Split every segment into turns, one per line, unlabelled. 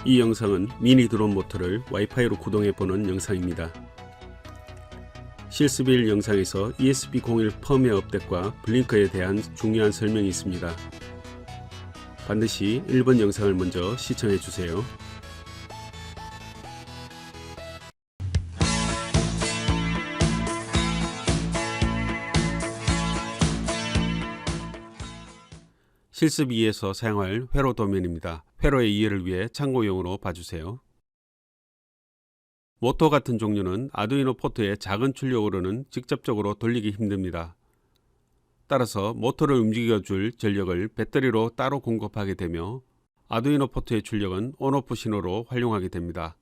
이 영상은 미니 드론 모터를 와이파이로 구동해 보는 영상입니다. 실습1 영상에서 ESP01 펌웨어 업데이트과 블링커에 대한 중요한 설명이 있습니다. 반드시 1번 영상을 먼저 시청해 주세요. 실습 2에서 사용할 회로 도면입니다. 회로의 이해를 위해 참고용으로 봐주세요. 모터 같은 종류는 아두이노 포트의 작은 출력으로는 직접적으로 돌리기 힘듭니다. 따라서 모터를 움직여줄 전력을 배터리로 따로 공급하게 되며 아두이노 포트의 출력은 온오프 신호로 활용하게 됩니다.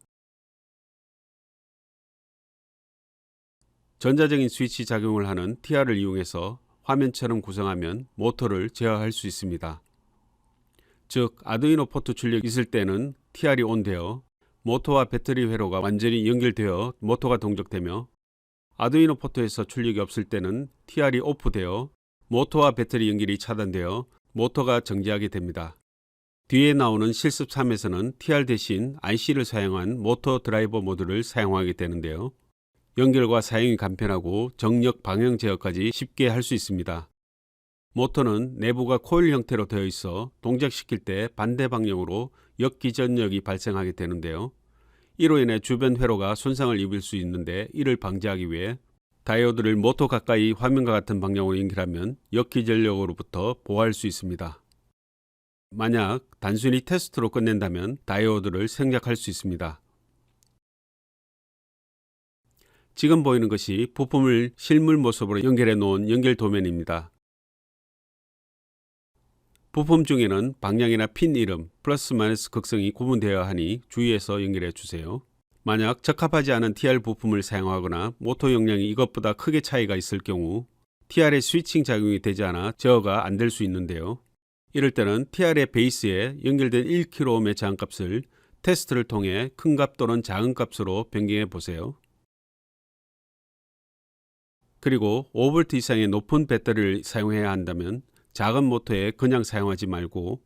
전자적인 스위치 작용을 하는 TR을 이용해서 화면처럼 구성하면 모터를 제어할 수 있습니다. 즉 아두이노 포트 출력이 있을 때는 TR이 온되어 모터와 배터리 회로가 완전히 연결되어 모터가 동작되며 아두이노 포트에서 출력이 없을 때는 TR이 오프되어 모터와 배터리 연결이 차단되어 모터가 정지하게 됩니다. 뒤에 나오는 실습 3에서는 TR 대신 IC를 사용한 모터 드라이버 모드를 사용하게 되는데요. 연결과 사용이 간편하고 정력 방향 제어까지 쉽게 할 수 있습니다. 모터는 내부가 코일 형태로 되어 있어 동작시킬 때 반대 방향으로 역기전력이 발생하게 되는데요. 이로 인해 주변 회로가 손상을 입을 수 있는데 이를 방지하기 위해 다이오드를 모터 가까이 화면과 같은 방향으로 연결하면 역기전력으로부터 보호할 수 있습니다. 만약 단순히 테스트로 끝낸다면 다이오드를 생략할 수 있습니다. 지금 보이는 것이 부품을 실물 모습으로 연결해 놓은 연결 도면입니다. 부품 중에는 방향이나 핀 이름, 플러스 마이너스 극성이 구분되어야 하니 주의해서 연결해 주세요. 만약 적합하지 않은 TR 부품을 사용하거나 모터 용량이 이것보다 크게 차이가 있을 경우 TR의 스위칭 작용이 되지 않아 제어가 안 될 수 있는데요. 이럴 때는 TR의 베이스에 연결된 1kΩ의 저항값을 테스트를 통해 큰 값 또는 작은 값으로 변경해 보세요. 그리고 5V 이상의 높은 배터리를 사용해야 한다면 작은 모터에 그냥 사용하지 말고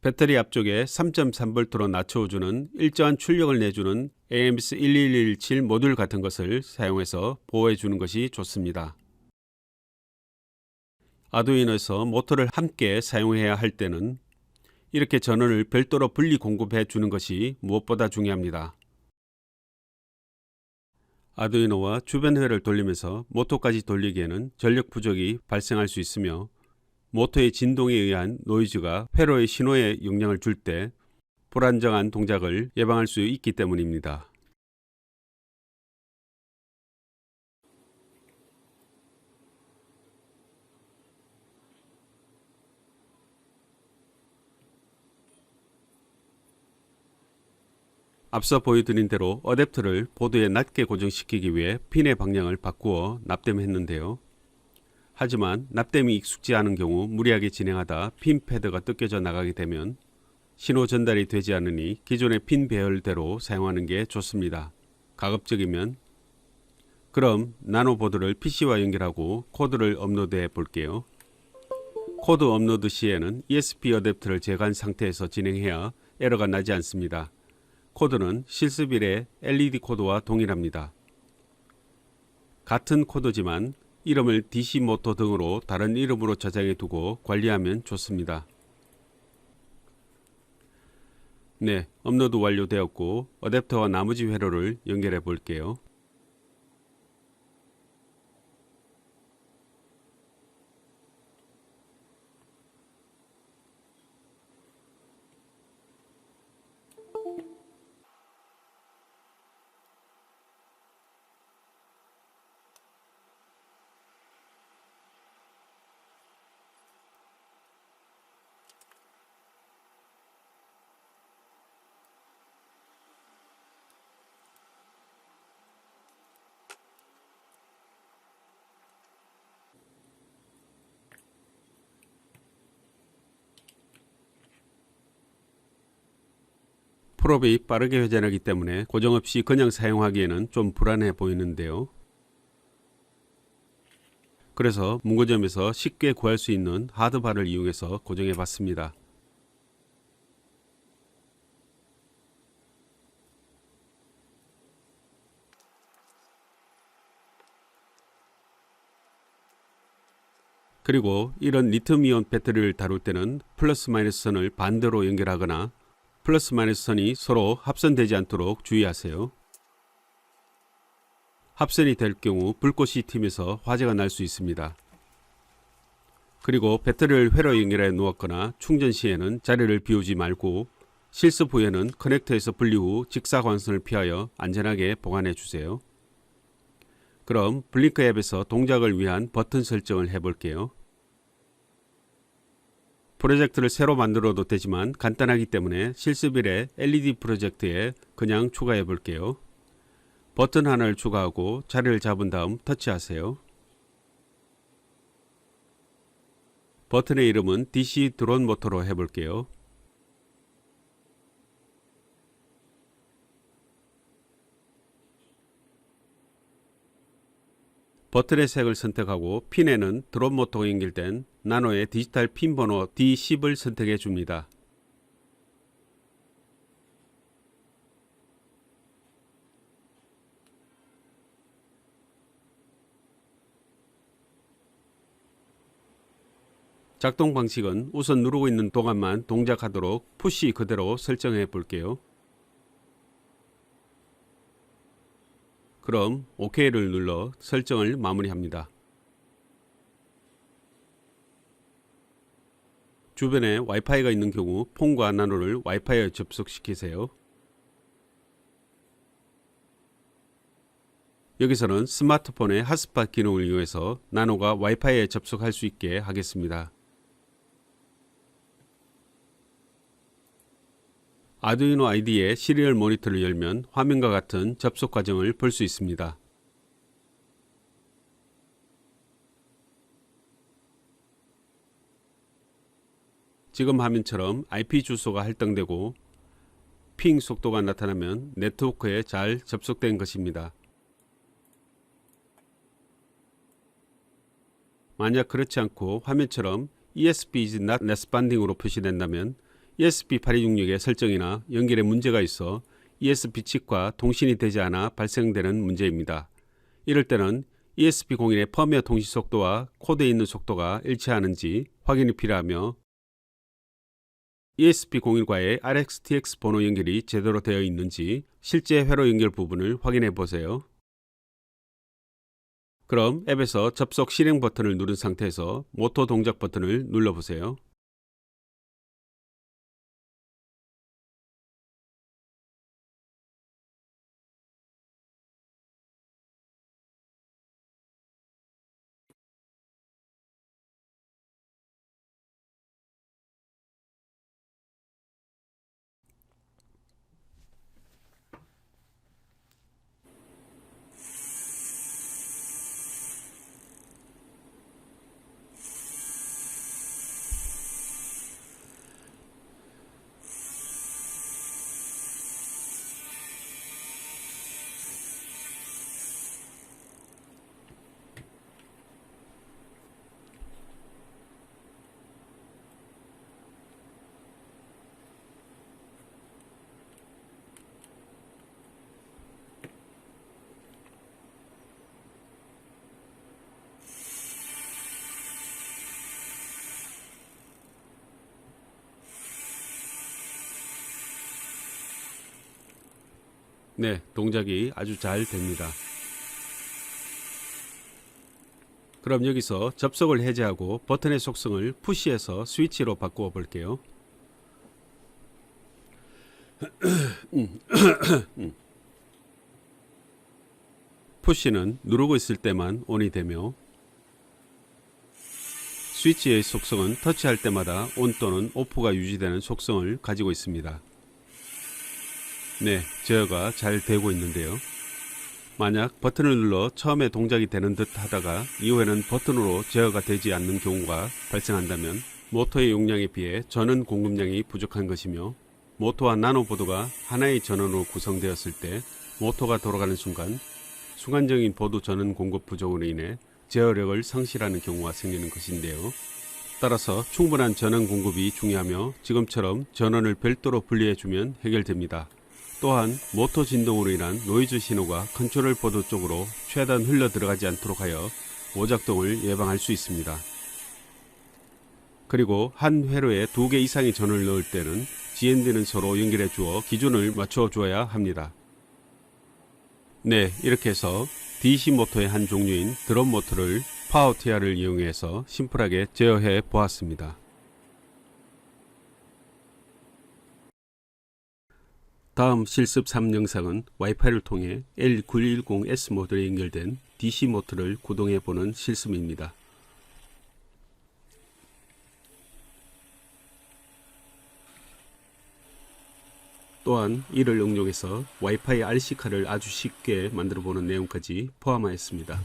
배터리 앞쪽에 3.3V로 낮춰주는 일정한 출력을 내주는 AMS11117 모듈 같은 것을 사용해서 보호해 주는 것이 좋습니다. 아두이노에서 모터를 함께 사용해야 할 때는 이렇게 전원을 별도로 분리 공급해 주는 것이 무엇보다 중요합니다. 아두이노와 주변 회를 돌리면서 모터까지 돌리기에는 전력 부족이 발생할 수 있으며 모터의 진동에 의한 노이즈가 회로의 신호에 영향을 줄 때 불안정한 동작을 예방할 수 있기 때문입니다. 앞서 보여드린 대로 어댑터를 보드에 낮게 고정시키기 위해 핀의 방향을 바꾸어 납땜했는데요. 하지만 납땜이 익숙지 않은 경우 무리하게 진행하다 핀 패드가 뜯겨져 나가게 되면 신호 전달이 되지 않으니 기존의 핀 배열대로 사용하는 게 좋습니다. 가급적이면 그럼 나노보드를 PC와 연결하고 코드를 업로드해 볼게요. 코드 업로드 시에는 ESP 어댑터를 제거한 상태에서 진행해야 에러가 나지 않습니다. 코드는 실습일의 LED 코드와 동일합니다. 같은 코드지만 이름을 DC 모터 등으로 다른 이름으로 저장해 두고 관리하면 좋습니다. 네, 업로드 완료되었고 어댑터와 나머지 회로를 연결해 볼게요. 프롭이 빠르게 회전하기 때문에 고정 없이 그냥 사용하기에는 좀 불안해 보이는데요. 그래서 문고점에서 쉽게 구할 수 있는 하드바를 이용해서 고정해 봤습니다. 그리고 이런 리튬이온 배터리를 다룰 때는 플러스 마이너스 선을 반대로 연결하거나 플러스 마이너스 선이 서로 합선되지 않도록 주의하세요. 합선이 될 경우 불꽃이 튀면서 화재가 날 수 있습니다. 그리고 배터리를 회로 연결해 놓았거나 충전 시에는 자리를 비우지 말고 실습 후에는 커넥터에서 분리 후 직사광선을 피하여 안전하게 보관해 주세요. 그럼 블링크 앱에서 동작을 위한 버튼 설정을 해볼게요. 프로젝트를 새로 만들어도 되지만 간단하기 때문에 실습일에 LED 프로젝트에 그냥 추가해 볼게요. 버튼 하나를 추가하고 자리를 잡은 다음 터치하세요. 버튼의 이름은 DC 드론 모터로 해볼게요. 버튼의 색을 선택하고 핀에는 드론 모터가 연결된 나노의 디지털 핀 번호 D10을 선택해 줍니다. 작동 방식은 우선 누르고 있는 동안만 동작하도록 푸시 그대로 설정해 볼게요. 그럼 OK를 눌러 설정을 마무리합니다. 주변에 와이파이가 있는 경우 폰과 나노를 와이파이에 접속시키세요. 여기서는 스마트폰의 핫스팟 기능을 이용해서 나노가 와이파이에 접속할 수 있게 하겠습니다. 아두이노 IDE의 시리얼 모니터를 열면 화면과 같은 접속 과정을 볼 수 있습니다. 지금 화면처럼 IP 주소가 할당되고 핑 속도가 나타나면 네트워크에 잘 접속된 것입니다. 만약 그렇지 않고 화면처럼 ESP is not responding으로 표시된다면 ESP8266의 설정이나 연결에 문제가 있어 ESP 칩과 통신이 되지 않아 발생되는 문제입니다. 이럴 때는 ESP01의 펌웨어 통신 속도와 코드에 있는 속도가 일치하는지 확인이 필요하며 ESP01과의 RxTX 번호 연결이 제대로 되어 있는지 실제 회로 연결 부분을 확인해 보세요. 그럼 앱에서 접속 실행 버튼을 누른 상태에서 모터 동작 버튼을 눌러보세요. 네, 동작이 아주 잘 됩니다. 그럼 여기서 접속을 해제하고 버튼의 속성을 푸시해서 스위치로 바꾸어 볼게요. 푸시는 누르고 있을 때만 ON이 되며 스위치의 속성은 터치할 때마다 ON 또는 OFF가 유지되는 속성을 가지고 있습니다. 네, 제어가 잘 되고 있는데요. 만약 버튼을 눌러 처음에 동작이 되는 듯 하다가 이후에는 버튼으로 제어가 되지 않는 경우가 발생한다면 모터의 용량에 비해 전원 공급량이 부족한 것이며 모터와 나노보드가 하나의 전원으로 구성되었을 때 모터가 돌아가는 순간 순간적인 보드 전원 공급 부족으로 인해 제어력을 상실하는 경우가 생기는 것인데요. 따라서 충분한 전원 공급이 중요하며 지금처럼 전원을 별도로 분리해주면 해결됩니다. 또한 모터 진동으로 인한 노이즈 신호가 컨트롤 보드 쪽으로 최대한 흘러 들어가지 않도록 하여 오작동을 예방할 수 있습니다. 그리고 한 회로에 2개 이상의 전원을 넣을 때는 GND는 서로 연결해 주어 기준을 맞춰 주어야 합니다. 네, 이렇게 해서 DC 모터의 한 종류인 드럼 모터를 파워 TR을 이용해서 심플하게 제어해 보았습니다. 다음 실습 3 영상은 와이파이를 통해 L910S 모듈에 연결된 DC 모터를 구동해 보는 실습입니다. 또한 이를 응용해서 와이파이 RC카를 아주 쉽게 만들어 보는 내용까지 포함하였습니다.